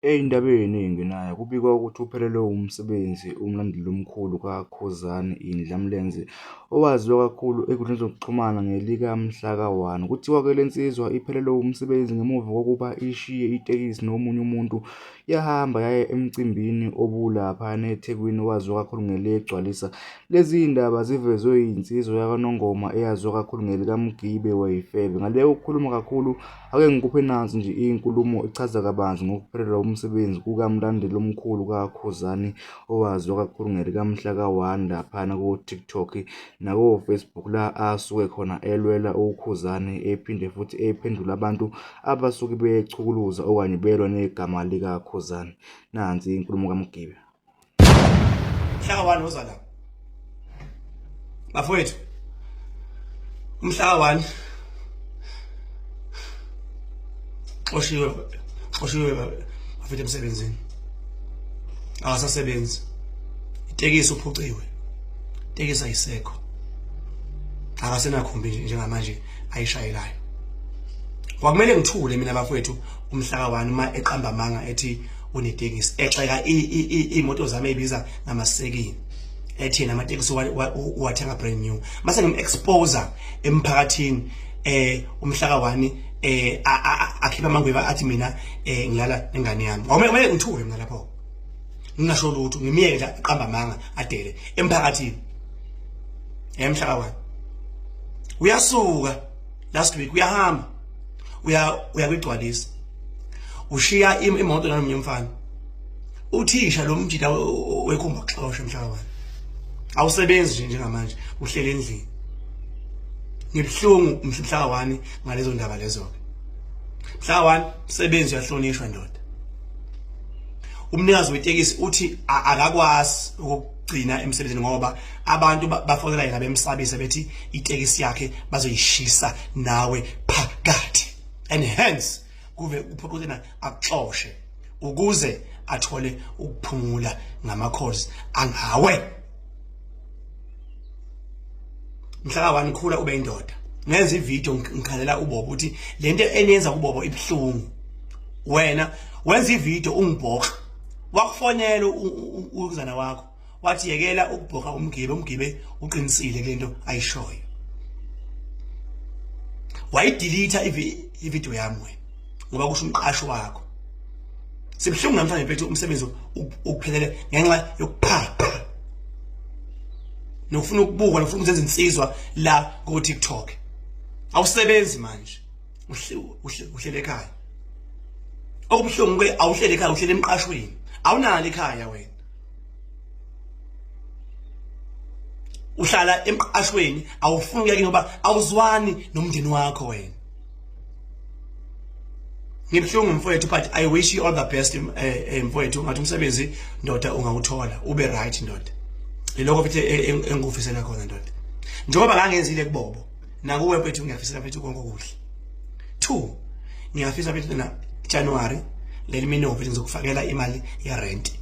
Ey'ndabeni ey'ningi nayo kubikwa ukuthi uphelelwe umsebenzi umlandeli omkhulu kaKhuzani indlamlenze owaziwa kakhulu ey'nkundleni zokuxhumana ngelika-Mhlaka-1. Kuthiwa-ke le nsizwa iphelelwe umsebenzi ngemuva kokuba ishiye itekisi nomunye umuntu yahamba yaya emcimbini obulaphana eThekwini owaziwa kakhulu ngeLegcwalisa. Lezi y'ndaba zivezwe yinsizwa yakaNongoma eyaziwa kakhulu ngelikaMgibe. Ngaleyo ukukhuluma kakhulu, ake ngikuphe nansi nje inkulumo echaza kabanzi ngokuphelelwa umsebenzi kukamlandeli omkhulu kaKhuzani owaziwa kakhulu ngelikaMhlaka-1 laphana ko-TikTok nako-Facebook, la asuke khona elwela uKhuzani ephinde futhi ephendula abantu abasuke bechukuluza okanye belwa negama likaKhuzani. Nansi inkulumo kaMgibe. Mhlaka-1 oza la bafowethu, umhlaka-1 oshiwe bafethu emsebenzini, akasasebenzi. Itekisi uphuciwe, itekisi ayisekho, akasenakhumbi njengamanje ayishayelayo. Kwakumele ngithule mina bafowethu umhlaka-1 uma eqamba amanga ethi unetekisi, exeka imoto zami ebiza ngamasekini, ethi namatekisi wathenga brand new. Mase ngim-exposer emphakathini umhlaka-1 akhipha amangweba athi mina ngilala nengane yami. Kwakumele ngithule mina lapho, ngingasho lutho, ngimiyeke aqamba amanga adele emphakathini. Mhlaka-1 uyasuka last week, uyahamba uya kwigcwalisa, ushiya imoto nanomunye umfana, uthisha lo mjida wekhomba kuxosha. Mhlaka-1 awusebenzi njengamanje, uhlele endlini. Ngibhlungu mhlaka-1 ngalezo ndaba lezo-ke. Mhlaka-1 umsebenzi uyahlonishwa ndoda. Umnikazi wetekisi uthi akakwazi ukugcina emsebenzini ngoba abantu bafonela yena bemsabisa bethi itekisi yakhe bazoyishisa nawe phakathi, and hence kuve uphoqelena akuxoshe ukuze athole ukuphumula ngamakhozi angawe. Mhlaka-1 khula ube indoda, ngenza ivideo ngikhalela uBobo ukuthi lento enyenza kuBobo ibhlungu. Wena wenza ivideo ungibhoxa, wakufonela ukuzana wakho wathi yekela ukubhoxa umgibe uqinisile kulento ayishoyo. Wayidelete ivideo yami wena ngoba kusho umqashi wakho. Sibhlungu namhlanje mfethu umsebenzi ukuphelele ngenxa yokuphapha nofuna ukubukwa nofuna ukuzenza insizwa la ku TikTok. Awusebenzi manje, uhlele ekhaya. Okubuhlungu ke awuhlele ekhaya, uhlele emqashweni, awunalo ekhaya wena. Uhlala emqashweni, awufuni ukuya ngoba awuzwani nomndeni wakho wena. Ngibhlungu mfowethu, but I wish you all the best mfowethu. Ngathi umsebenzi ndoda ungawuthola, ube right ndoda. Iloko futhi engikufisela khona ndoda. Njengoba ngangenzile kuBobo, nakuwe mfethu ngiyafisela mfethu konke okuhle. 2, ngiyafisa mfethu na January let me know ukuthi ngizokufakela imali ye rent.